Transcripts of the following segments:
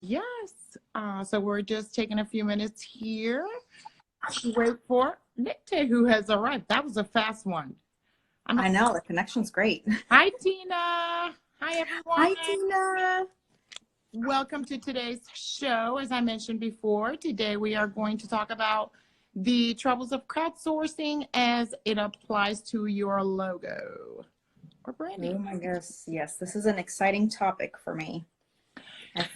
Yes. So we're just taking a few minutes here to wait for Nicte, who has arrived. That was a fast one. I know, the connection's great. Hi, Tina. Hi, everyone. Hi, Tina. Welcome to today's show. As I mentioned before, today we are going to talk about the troubles of crowdsourcing as it applies to your logo or branding. Oh my goodness, yes, this is an exciting topic for me.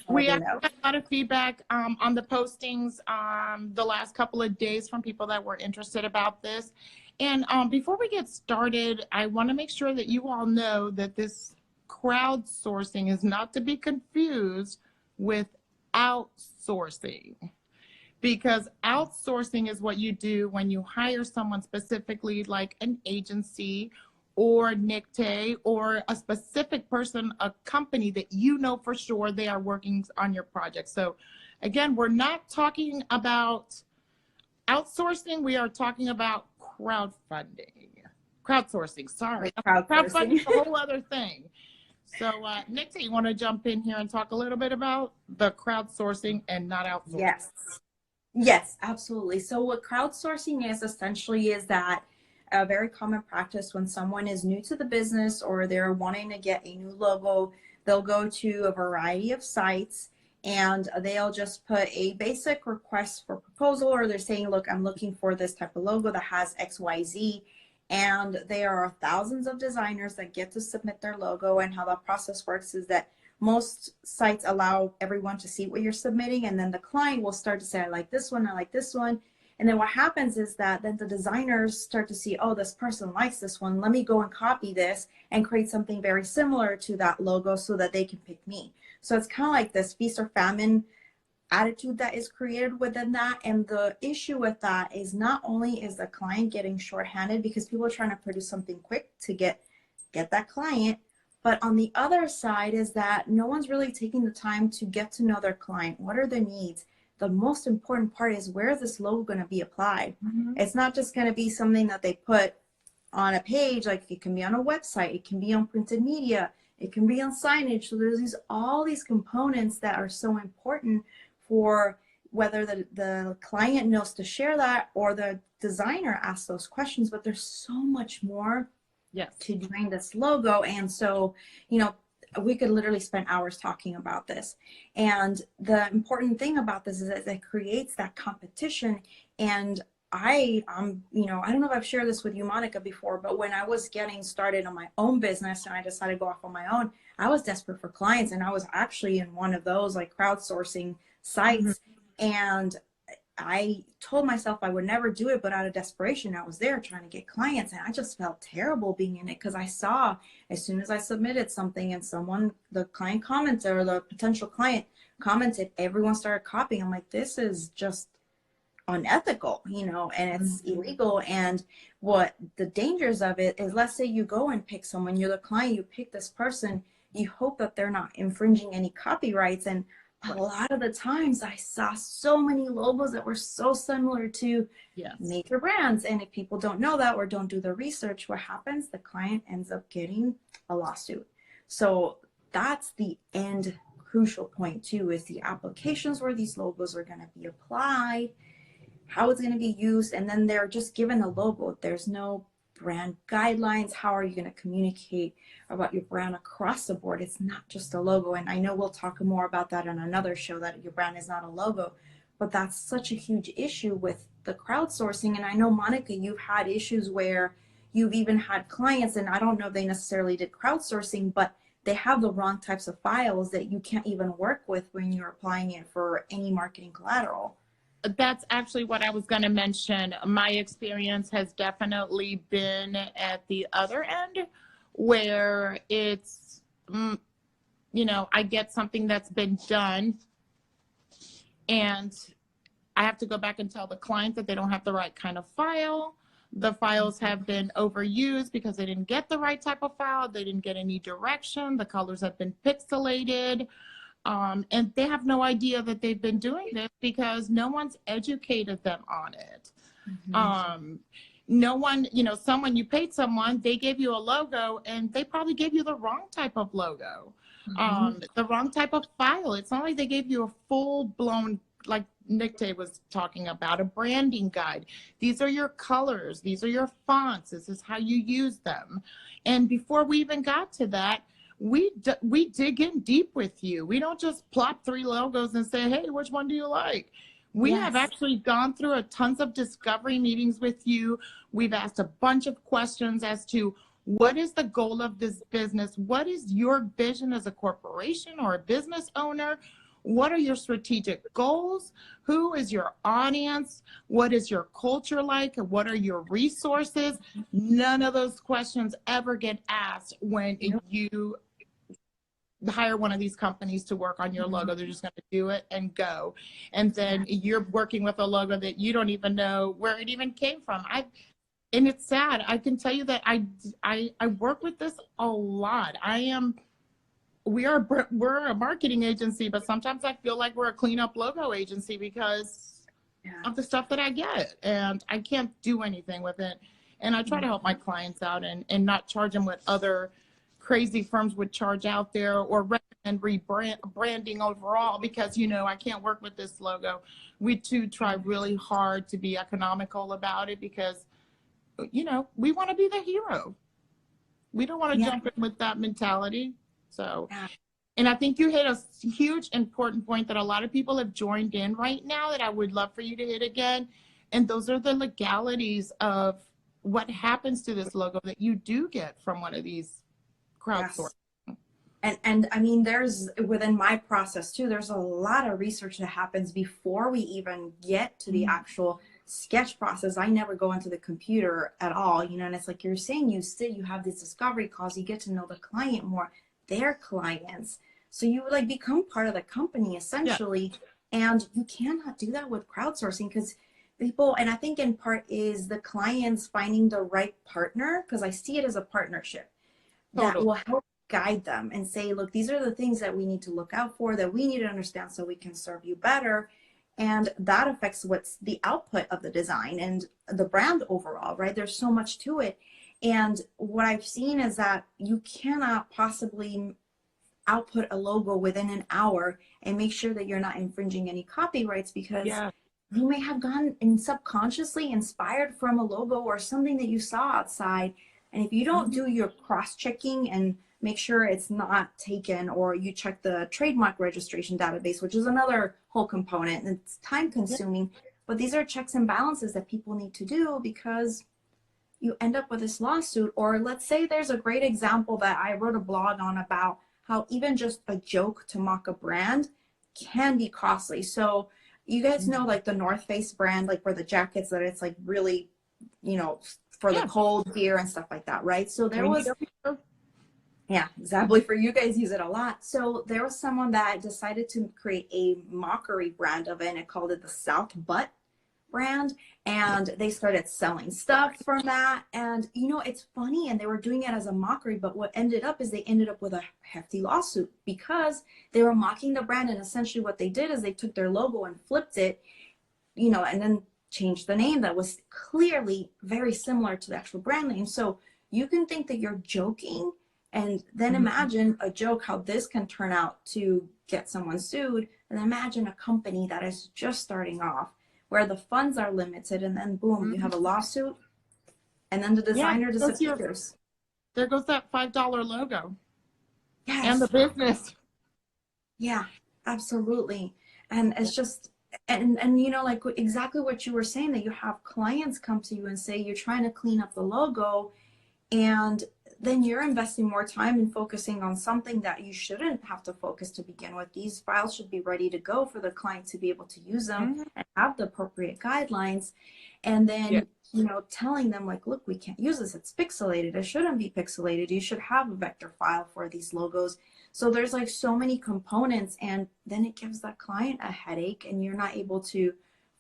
We actually got a lot of feedback on the postings the last couple of days from people that were interested about this. And before we get started, I want to make sure that you all know that this crowdsourcing is not to be confused with outsourcing, because outsourcing is what you do when you hire someone specifically, like an agency or Nicte, or a specific person, a company that you know for sure they are working on your project. So again, we're not talking about outsourcing, we are talking about crowdsourcing, sorry. Crowdfunding is a whole other thing. So Nicte, you want to jump in here and talk a little bit about the crowdsourcing and not outsourcing? Yes, absolutely. So what crowdsourcing is essentially is that a very common practice when someone is new to the business or they're wanting to get a new logo, they'll go to a variety of sites and they'll just put a basic request for proposal, or they're saying, look, I'm looking for this type of logo that has XYZ. And there are thousands of designers that get to submit their logo. And how that process works is that most sites allow everyone to see what you're submitting. And then the client will start to say, I like this one, I like this one. And then what happens is that then the designers start to see, oh, this person likes this one. Let me go and copy this and create something very similar to that logo so that they can pick me. So it's kind of like this feast or famine attitude that is created within that. And the issue with that is not only is the client getting shorthanded because people are trying to produce something quick to get that client, but on the other side is that no one's really taking the time to get to know their client. What are their needs? The most important part is, where is this logo going to be applied? Mm-hmm. It's not just going to be something that they put on a page. Like, it can be on a website, it can be on printed media, it can be on signage. So there's all these components that are so important for whether the client knows to share that or the designer asks those questions. But there's so much more to doing this logo. And so, we could literally spend hours talking about this. And the important thing about this is that it creates that competition. And I don't know if I've shared this with you, Monica, before, but when I was getting started on my own business and I decided to go off on my own, I was desperate for clients. And I was actually in one of those like crowdsourcing sites. Mm-hmm. And I told myself I would never do it, but out of desperation, I was there trying to get clients. And I just felt terrible being in it, because I saw as soon as I submitted something and the client commented, or the potential client commented, everyone started copying. I'm like, this is just unethical, and it's mm-hmm. illegal. And what the dangers of it is, let's say you go and pick someone, you're the client, you pick this person, you hope that they're not infringing any copyrights. And a lot of the times I saw so many logos that were so similar to major brands. And if people don't know that or don't do the research, what happens? The client ends up getting a lawsuit. So that's the end crucial point too, is the applications where these logos are going to be applied, how it's going to be used. And then they're just given a logo. There's no brand guidelines. How are you going to communicate about your brand across the board? It's not just a logo. And I know we'll talk more about that in another show, that your brand is not a logo, but that's such a huge issue with the crowdsourcing. And I know, Monica, you've had issues where you've even had clients, and I don't know if they necessarily did crowdsourcing, but they have the wrong types of files that you can't even work with when you're applying it for any marketing collateral. That's actually what I was going to mention. My experience has definitely been at the other end, where it's, I get something that's been done and I have to go back and tell the client that they don't have the right kind of file. The files have been overused because they didn't get the right type of file. They didn't get any direction. The colors have been pixelated. And they have no idea that they've been doing this because no one's educated them on it. Mm-hmm. no one, you know, someone, you paid someone, they gave you a logo and they probably gave you the wrong type of logo, the wrong type of file. It's not like they gave you a full blown, like Nicte was talking about, a branding guide. These are your colors. These are your fonts. This is how you use them. And before we even got to that, we dig in deep with you. We don't just plop 3 logos and say, hey, which one do you like? We have actually gone through a tons of discovery meetings with you. We've asked a bunch of questions as to what is the goal of this business? What is your vision as a corporation or a business owner? What are your strategic goals? Who is your audience? What is your culture like? What are your resources? None of those questions ever get asked when you hire one of these companies to work on your logo. They're just going to do it and go. And then you're working with a logo that you don't even know where it even came from. And it's sad. I can tell you that I work with this a lot. We're a marketing agency, but sometimes I feel like we're a cleanup logo agency because of the stuff that I get, and I can't do anything with it. And I try to help my clients out and not charge them what other crazy firms would charge out there, or recommend branding overall, because, you know, I can't work with this logo. We too try really hard to be economical about it because, you know, we want to be the hero. We don't want to jump in with that mentality. So, and I think you hit a huge important point that a lot of people have joined in right now that I would love for you to hit again. And those are the legalities of what happens to this logo that you do get from one of these crowdsourcing. And I mean, there's, within my process too, there's a lot of research that happens before we even get to the actual sketch process. I never go into the computer at all, you know, and it's like you're saying, you have this discovery calls, you get to know the client more, their clients. So you like become part of the company essentially. And you cannot do that with crowdsourcing because people, and I think in part is the clients finding the right partner, because I see it as a partnership that will help guide them and say, look, these are the things that we need to look out for, that we need to understand so we can serve you better. And that affects what's the output of the design and the brand overall, right? There's so much to it. And what I've seen is that you cannot possibly output a logo within an hour and make sure that you're not infringing any copyrights, because you may have gone and subconsciously inspired from a logo or something that you saw outside. And if you don't do your cross-checking and make sure it's not taken, or you check the trademark registration database, which is another whole component, and it's time consuming, but these are checks and balances that people need to do, because you end up with this lawsuit. Or let's say there's a great example that I wrote a blog on about how even just a joke to mock a brand can be costly. So you guys know, like the North Face brand, like for the jackets, that it's like really, you know, for the cold gear and stuff like that, right? So there was, exactly, for you guys use it a lot. So there was someone that decided to create a mockery brand of it, and it called it the South Butt brand, and they started selling stuff from that. And you know, it's funny, and they were doing it as a mockery, but what ended up is they ended up with a hefty lawsuit because they were mocking the brand. And essentially what they did is they took their logo and flipped it, you know, and then changed the name that was clearly very similar to the actual brand name. So you can think that you're joking, and then imagine a joke, how this can turn out to get someone sued. And imagine a company that is just starting off, where the funds are limited, and then boom, you have a lawsuit, and then the designer disappears. There goes that $5 logo. And the business. Yeah, absolutely. And it's just, and you know, like exactly what you were saying, that you have clients come to you and say you're trying to clean up the logo, and then you're investing more time and focusing on something that you shouldn't have to focus to begin with. These files should be ready to go for the client to be able to use them and have the appropriate guidelines. And then, you know, telling them like, look, we can't use this. It's pixelated. It shouldn't be pixelated. You should have a vector file for these logos. So there's like so many components, and then it gives that client a headache, and you're not able to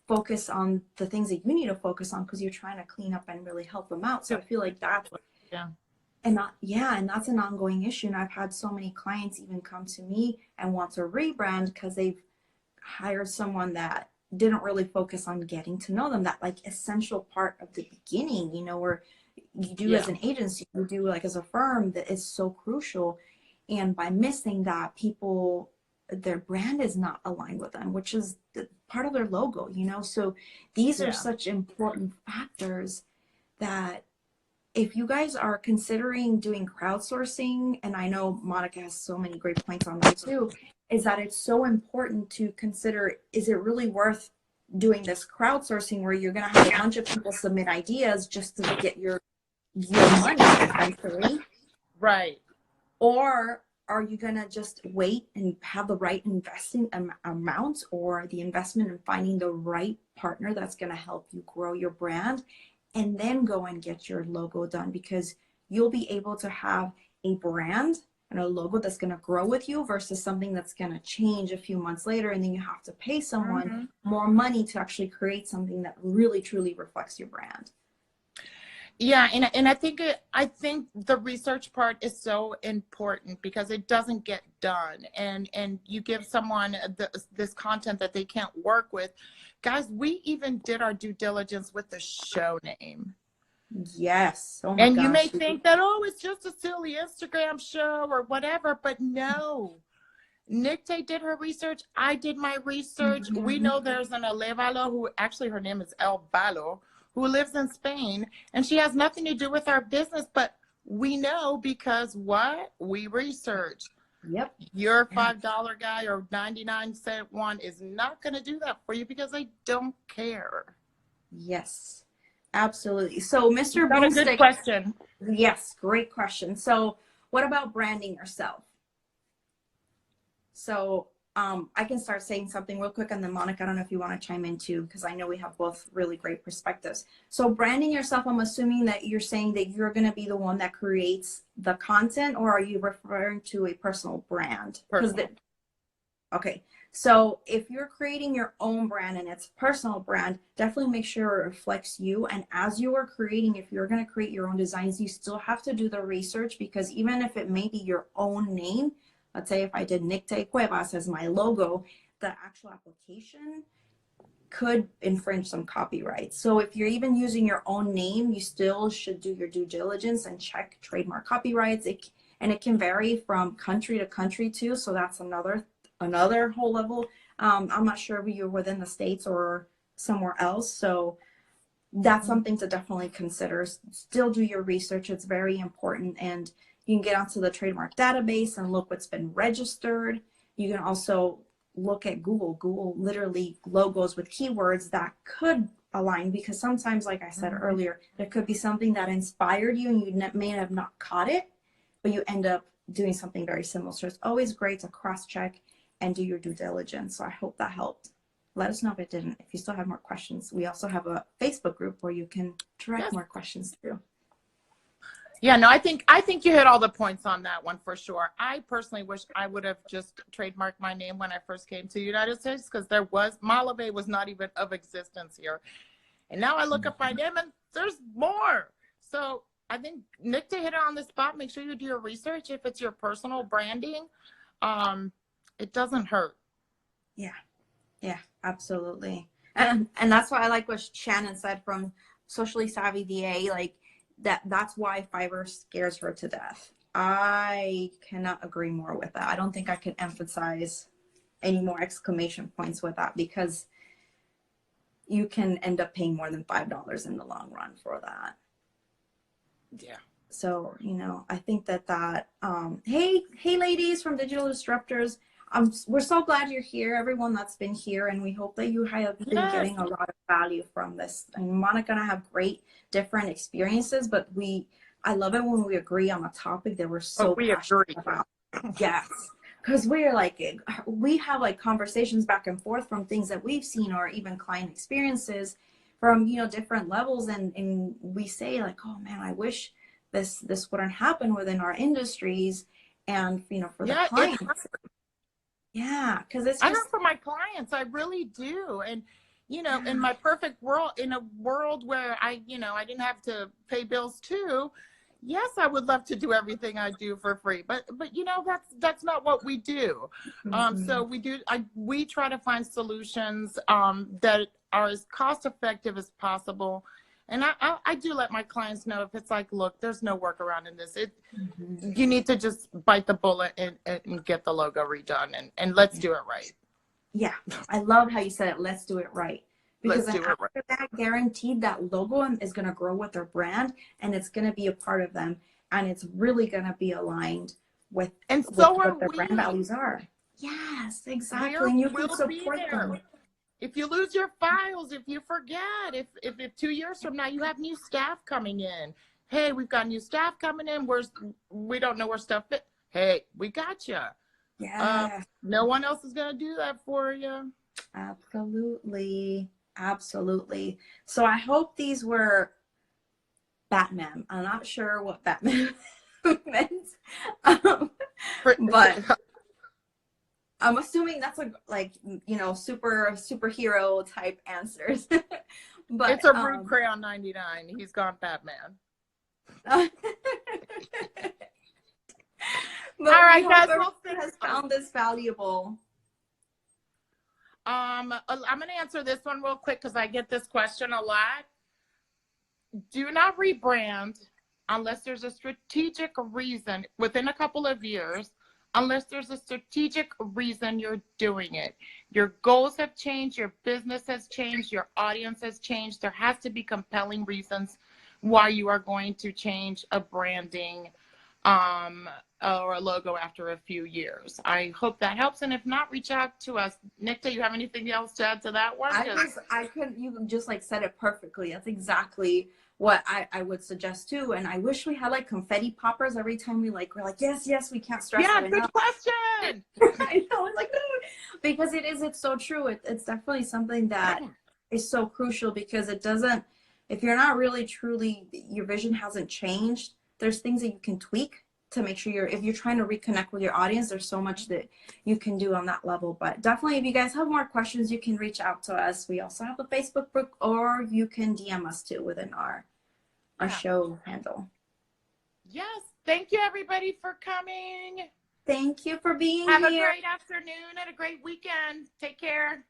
focus on the things that you need to focus on because you're trying to clean up and really help them out. So I feel like that's and that's an ongoing issue. And I've had so many clients even come to me and want to rebrand because they've hired someone that didn't really focus on getting to know them, that like essential part of the beginning, you know, where you do as an agency, you do like as a firm, that is so crucial. And by missing that, people, their brand is not aligned with them, which is part of their logo, you know. So these are such important factors that if you guys are considering doing crowdsourcing, and I know Monica has so many great points on that too, is that it's so important to consider, is it really worth doing this crowdsourcing where you're going to have a bunch of people submit ideas just to get your money essentially? Right. Or are you going to just wait and have the right investing amount, or the investment in finding the right partner that's going to help you grow your brand, and then go and get your logo done? Because you'll be able to have a brand and a logo that's going to grow with you versus something that's going to change a few months later, and then you have to pay someone more money to actually create something that really truly reflects your brand. Yeah, and I think the research part is so important because it doesn't get done, and you give someone this content that they can't work with. Guys, we even did our due diligence with the show name. Yes. Oh my and gosh. You may think that, oh, it's just a silly Instagram show or whatever, but no. Nicte did her research. I did my research. We know there's an Alevalo who actually her name is El Balo, who lives in Spain, and she has nothing to do with our business, but we know because what? We researched. Yep. Your $5 guy or 99-cent one is not going to do that for you because they don't care. Yes, absolutely. So Mr. Got a good question. Yes, great question. So what about branding yourself? So I can start saying something real quick, and then Monica, I don't know if you want to chime in too, because I know we have both really great perspectives. So branding yourself, I'm assuming that you're saying that you're going to be the one that creates the content, or are you referring to a personal brand? Okay. So if you're creating your own brand and it's personal brand, definitely make sure it reflects you. And as you are creating, if you're going to create your own designs, you still have to do the research, because even if it may be your own name, let's say if I did Nicte Cuevas as my logo, the actual application could infringe some copyright. So if you're even using your own name, you still should do your due diligence and check trademark copyrights. And it can vary from country to country too. So that's another whole level. I'm not sure if you're within the States or somewhere else. So that's something to definitely consider. Still do your research. It's very important. And you can get onto the trademark database and look what's been registered. You can also look at Google. Google literally logos with keywords that could align, because sometimes, like I said earlier, there could be something that inspired you and you may have not caught it, but you end up doing something very similar. So it's always great to cross-check and do your due diligence. So I hope that helped. Let us know if it didn't. If you still have more questions, we also have a Facebook group where you can direct more questions through. Yeah, no, I think you hit all the points on that one for sure. I personally wish I would have just trademarked my name when I first came to the United States, because Malave was not even of existence here. And now I look up my name and there's more. So I think Nicte hit it on the spot. Make sure you do your research. If it's your personal branding, it doesn't hurt. Yeah, absolutely. And that's why I like what Shannon said from Socially Savvy VA, like that's why Fiverr scares her to death. I cannot agree more with that. I don't think I can emphasize any more exclamation points with that, because you can end up paying more than $5 in the long run for that. Yeah. So, I think that hey ladies from Digital Disruptors, we're so glad you're here, everyone that's been here, and we hope that you have been getting a lot of value from this. And Monica and I have great different experiences, but I love it when we agree on a topic that we're so passionate about. Yes, because we have like conversations back and forth from things that we've seen, or even client experiences from different levels, and we say like, oh man, I wish this wouldn't happen within our industries, and for the clients. Yeah, because it's just, I know for my clients, I really do. And, in my perfect world, in a world where I didn't have to pay bills too, Yes, I would love to do everything I do for free, but you know, that's not what we do. So we try to find solutions that are as cost effective as possible. And I do let my clients know if it's like, look, there's no workaround in this. You need to just bite the bullet and get the logo redone, and let's do it right. Yeah, I love how you said it. Let's do it right. Because then after that, guaranteed that logo is going to grow with their brand, and it's going to be a part of them, and it's really going to be aligned with what their brand values are. Yes, exactly. And you can support them. If you lose your files, if you forget, if 2 years from now you have new staff coming in, hey, we've got new staff coming in. We don't know where stuff fit. Hey, we got you. Yeah. No one else is going to do that for you. Absolutely. Absolutely. So I hope these were Batman. I'm not sure what Batman meant, but I'm assuming that's like you know, superhero type answers. But it's a Rude Crayon 99. He's gone Batman. All right, guys. Has found this valuable. I'm going to answer this one real quick because I get this question a lot. Do not rebrand unless there's a strategic reason within a couple of years, unless there's a strategic reason you're doing it. Your goals have changed, your business has changed, your audience has changed. There has to be compelling reasons why you are going to change a branding or a logo after a few years. I hope that helps, and if not, reach out to us. Nicte, you have anything else to add to that one? You just like said it perfectly. That's exactly what I would suggest too. And I wish we had like confetti poppers every time we're like, yes, we can't stress it enough. Good question. I know, it's like, because it's so true. It's definitely something that is so crucial, because if you're not really truly, your vision hasn't changed, there's things that you can tweak to make sure if you're trying to reconnect with your audience, there's so much that you can do on that level. But definitely, if you guys have more questions, you can reach out to us. We also have a Facebook group, or you can DM us too within our show handle. Yes. Thank you, everybody, for coming. Thank you for being here. Have a great afternoon and a great weekend. Take care.